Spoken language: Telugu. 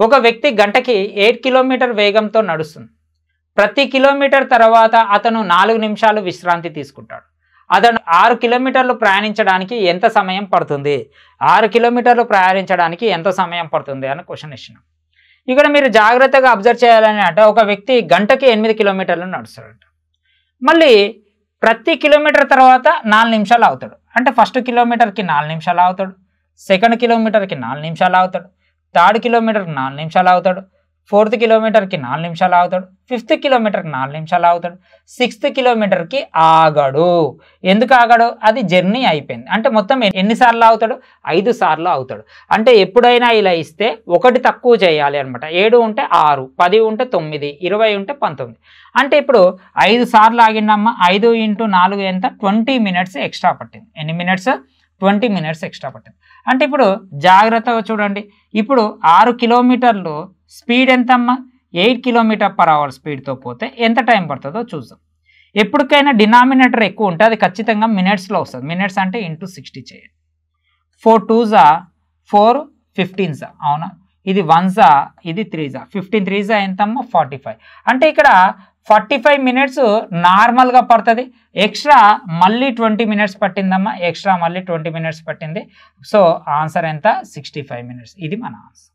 ఒక వ్యక్తి గంటకి 8 కిలోమీటర్ వేగంతో నడుస్తుంది. ప్రతి కిలోమీటర్ తర్వాత అతను 4 నిమిషాలు విశ్రాంతి తీసుకుంటాడు. అతను 6 కిలోమీటర్లు ప్రయాణించడానికి ఎంత సమయం పడుతుంది? 6 కిలోమీటర్లు ప్రయాణించడానికి ఎంత సమయం పడుతుంది అని క్వశ్చన్ ఇచ్చినాం. ఇక్కడ మీరు జాగ్రత్తగా అబ్జర్వ్ చేయాలని అంటే ఒక వ్యక్తి గంటకి 8 కిలోమీటర్లు నడుస్తాడంట. మళ్ళీ ప్రతి కిలోమీటర్ తర్వాత 4 నిమిషాలు అవుతాడు. అంటే ఫస్ట్ కిలోమీటర్కి 4 నిమిషాలు అవుతాడు, సెకండ్ కిలోమీటర్కి 4 నిమిషాలు అవుతాడు, థర్డ్ కిలోమీటర్కి 4 నిమిషాలు అవుతాడు, ఫోర్త్ కిలోమీటర్కి 4 నిమిషాలు అవుతాడు, ఫిఫ్త్ కిలోమీటర్కి 4 నిమిషాలు అవుతాడు, సిక్స్త్ కిలోమీటర్కి ఆగడు. ఎందుకు ఆగడు? అది జర్నీ అయిపోయింది. అంటే మొత్తం ఎన్నిసార్లు అవుతాడు? 5 సార్లు అవుతాడు. అంటే ఎప్పుడైనా ఇలా ఇస్తే ఒకటి తక్కువ చేయాలి అనమాట. 7 ఉంటే 6, 10 ఉంటే 9, 20 ఉంటే 19. అంటే ఇప్పుడు 5 సార్లు ఆగిందమ్మా. 5 × 4 ఎంత? 20 మినిట్స్ ఎక్స్ట్రా పట్టింది. ఎన్ని మినిట్స్? 20 మినిట్స్ ఎక్స్ట్రా పట్టింది. అంటే ఇప్పుడు జాగ్రత్తగా చూడండి. ఇప్పుడు 6 కిలోమీటర్లు స్పీడ్ ఎంతమ్మా? 8 km/h స్పీడ్తో పోతే ఎంత టైం పడుతుందో చూద్దాం. ఎప్పటికైనా డినామినేటర్ ఎక్కువ ఉంటే అది ఖచ్చితంగా మినిట్స్లో వస్తుంది. మినిట్స్ అంటే ఇంటూ 60 చేయండి. 4 2s 4, 15s అవునా? ఇది 1s, ఇది 3s. 15 3s ఎంతమ్మా? 45. అంటే ఇక్కడ 45 మినిట్స్ నార్మల్గా పడుతుంది. ఎక్స్ట్రా మళ్ళీ 20 మినిట్స్ పట్టిందమ్మా. ఎక్స్ట్రా మళ్ళీ 20 మినిట్స్ పట్టింది. సో ఆన్సర్ ఎంత? 65 మినిట్స్. ఇది మన ఆన్సర్.